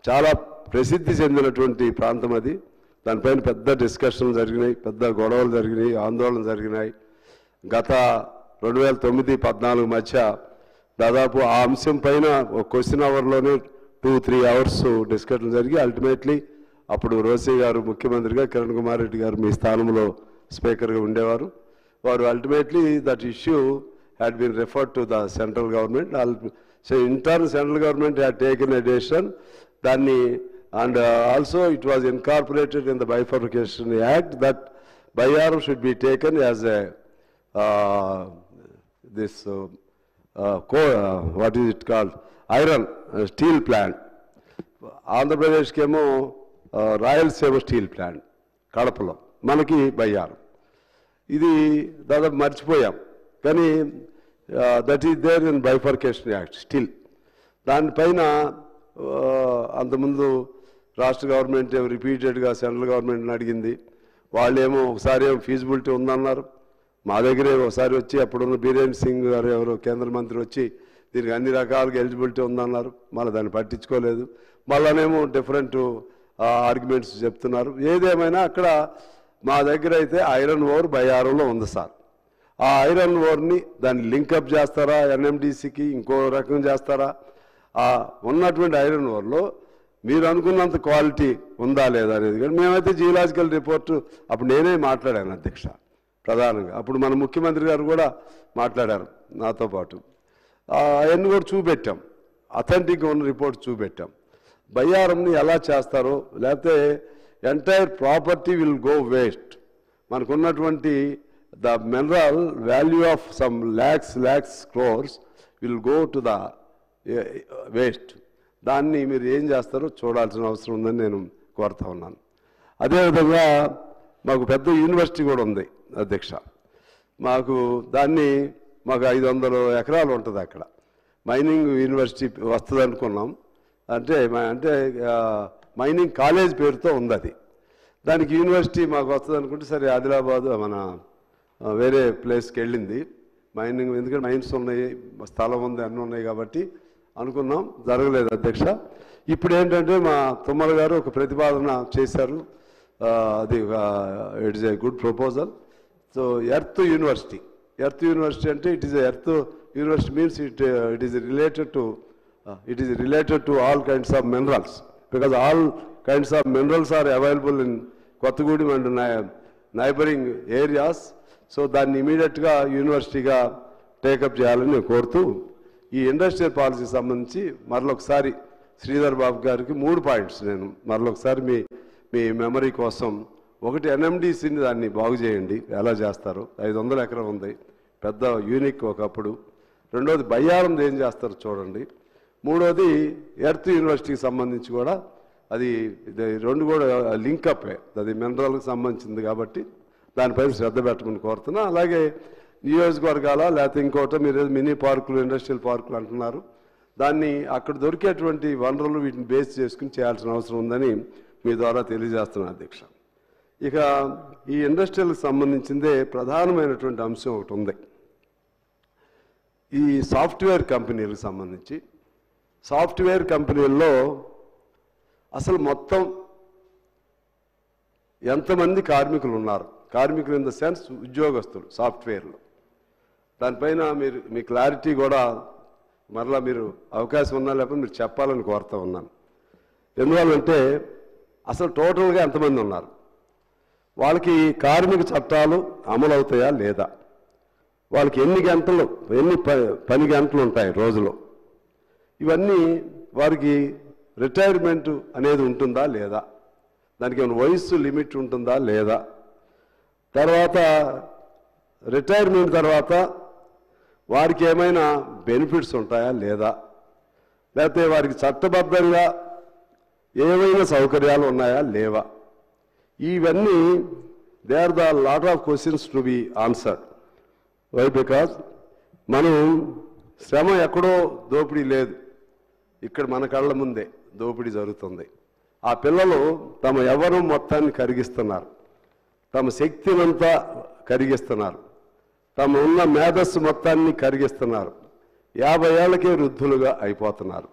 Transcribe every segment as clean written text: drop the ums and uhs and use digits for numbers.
చాలా ప్రసిద్ధి చెందినటువంటి ప్రాంతం అది. దానిపైన పెద్ద డిస్కషన్లు జరిగినాయి, పెద్ద గొడవలు జరిగినాయి, ఆందోళన జరిగినాయి. గత 2009-14 మధ్య దాదాపు ఆ అంశం పైన ఒక క్వశ్చన్ అవర్లోనే 2-3 అవర్స్ డిస్కషన్ జరిగి అల్టిమేట్లీ అప్పుడు రోసీ గారు ముఖ్యమంత్రిగా, కిరణ్ కుమార్ రెడ్డి గారు మీ స్థానంలో స్పీకర్గా ఉండేవారు. వారు ultimately that issue had been referred to the central government. So in turn central government had taken a decision దాన్ని, and also it was incorporated in the Bifurcation Act that Bayaram should be taken as a what is it called, iron steel plant. Andhra Pradesh kemo Rayalaseema steel plant Kadapalo, manaki Bayaram. Idi dadapu marchipoyam kani that is there in Bifurcation Act still. దాని పైన అంతకుముందు రాష్ట్ర government రిపీటెడ్గా central గవర్నమెంట్ని అడిగింది. వాళ్ళేమో ఒకసారి ఏమో ఫీజిబిలిటీ ఉందన్నారు. మా దగ్గరే ఒకసారి వచ్చి అప్పుడున్న బీరేన్ సింగ్ గారు ఎవరో కేంద్ర మంత్రి వచ్చి దీనికి అన్ని రకాలుగా ఎలిజిబిలిటీ ఉందన్నారు. మళ్ళీ దాన్ని పట్టించుకోలేదు. మళ్ళానేమో డిఫరెంట్ ఆర్గ్యుమెంట్స్ చెప్తున్నారు. ఏదేమైనా అక్కడ మా దగ్గర అయితే ఐరన్ ఓర్ బయ్యారంలో ఉంది సార్. ఆ ఐరన్ ఓర్ని దాన్ని లింకప్ చేస్తారా ఎన్ఎండిసికి, ఇంకో రకం చేస్తారా? ఆ ఉన్నటువంటి ఐరన్ ఓర్లో మీరు అనుకున్నంత క్వాలిటీ ఉందా లేదా అనేది. కానీ మేమైతే జియోలాజికల్ రిపోర్టు అప్పుడు నేనే మాట్లాడాను అధ్యక్ష ప్రధానంగా. అప్పుడు మన ముఖ్యమంత్రి గారు కూడా మాట్లాడారు నాతో పాటు. అవన్నీ కూడా చూపెట్టాం, అథెంటిక్గా ఉన్న రిపోర్ట్ చూపెట్టాం. బయ్యారంని ఎలా చేస్తారో, లేకపోతే entire property will go waste. మనకున్నటువంటి the mineral value of some lakhs crores will go to the waste. దాన్ని మీరు ఏం చేస్తారో చూడాల్సిన అవసరం ఉందని నేను కోరుతా ఉన్నాను. అదేవిధంగా మాకు పెద్ద యూనివర్సిటీ కూడా ఉంది అధ్యక్ష. మాకు 500 ఎకరాలు ఉంటుంది అక్కడ. మైనింగ్ యూనివర్సిటీ వస్తుంది అనుకున్నాం. అంటే మైనింగ్ కాలేజ్ పేరుతో ఉంది అది. దానికి యూనివర్సిటీ మాకు వస్తుంది అనుకుంటే సరే ఆదిలాబాద్ మన వేరే ప్లేస్కి వెళ్ళింది మైనింగ్. ఎందుకంటే మైన్స్ ఉన్నాయి, స్థలం ఉంది, అన్నీ ఉన్నాయి కాబట్టి అనుకున్నాం. జరగలేదు అధ్యక్ష. ఇప్పుడు ఏంటంటే మా తుమ్మల గారు ఒక ప్రతిపాదన చేశారు. అది it is a good proposal. So earth university అంటే it is earth university means it is related to all kinds of minerals, because all kinds of minerals are available in Kottagudem and neighboring areas. So దాన్ని ఇమీడియట్గా యూనివర్సిటీగా take up చేయాలని కోరుతూ ఈ industrial పాలసీకి సంబంధించి మరొకసారి శ్రీధర్ బాబు గారికి 3 పాయింట్స్ నేను మరొకసారి మీ మెమరీ కోసం. ఒకటి, ఎన్ఎండిసిని దాన్ని బాగు చేయండి, ఎలా చేస్తారు? 500 ఎకరం ఉంది, పెద్ద యూనిక్ ఒకప్పుడు. రెండోది బయ్యారం ఏం చేస్తారో చూడండి. మూడోది ఎర్త్ యూనివర్సిటీకి సంబంధించి కూడా అది 2 కూడా లింకప్పే, అది మినరల్కి సంబంధించింది కాబట్టి దానిపైన శ్రద్ధ పెట్టమని కోరుతున్నా. అలాగే నియోజకవర్గాల లేకపోతే ఇంకోట మీరు మినీ పార్కులు, ఇండస్ట్రియల్ పార్కులు అంటున్నారు, దాన్ని అక్కడ దొరికేటువంటి వనరులు వీటిని బేస్ చేసుకుని చేయాల్సిన అవసరం ఉందని మీ ద్వారా తెలియజేస్తున్నాను అధ్యక్ష. ఇక ఈ ఇండస్ట్రియల్కి సంబంధించిందే ప్రధానమైనటువంటి అంశం ఒకటి ఉంది. ఈ సాఫ్ట్వేర్ కంపెనీలకు సంబంధించి, సాఫ్ట్వేర్ కంపెనీల్లో అసలు మొత్తం ఎంతమంది కార్మికులు ఉన్నారు? కార్మికులు ఇన్ ద సెన్స్ ఉద్యోగస్తులు సాఫ్ట్వేర్లో. దానిపైన మీ క్లారిటీ కూడా మరలా మీరు అవకాశం ఉన్నా లేకపోతే మీరు చెప్పాలని కోరుతూ ఉన్నాను. ఎందువల్లంటే అసలు టోటల్గా ఎంతమంది ఉన్నారు, వాళ్ళకి కార్మిక చట్టాలు అమలు అవుతాయా లేదా, వాళ్ళకి ఎన్ని పని గంటలు ఉంటాయి రోజులో, ఇవన్నీ వారికి రిటైర్మెంట్ అనేది ఉంటుందా లేదా, దానికి ఏమైనా వయస్సు లిమిట్ ఉంటుందా లేదా, తర్వాత రిటైర్మెంట్ తర్వాత వారికి ఏమైనా బెనిఫిట్స్ ఉంటాయా లేదా, లేకపోతే వారికి చట్టబద్ధంగా ఏమైనా సౌకర్యాలు ఉన్నాయా లేవా, ఇవన్నీ they are the lot of questions to be answered. Why? Because మనం శ్రమ ఎక్కడో దోపిడీ లేదు, ఇక్కడ మన కళ్ళ ముందే దోపిడీ జరుగుతుంది. ఆ పిల్లలు తమ యవ్వనం మొత్తాన్ని కరిగిస్తున్నారు, తమ శక్తినంతా కరిగిస్తున్నారు, తమ ఉన్న మేధస్సు మొత్తాన్ని కరిగిస్తున్నారు. 50 ఏళ్లకే వృద్ధులుగా అయిపోతున్నారు.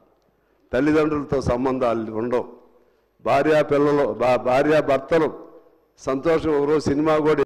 తల్లిదండ్రులతో సంబంధాలు ఉండవు. భార్యాభర్తలు సంతోషం ఒకరోజు సినిమా కూడా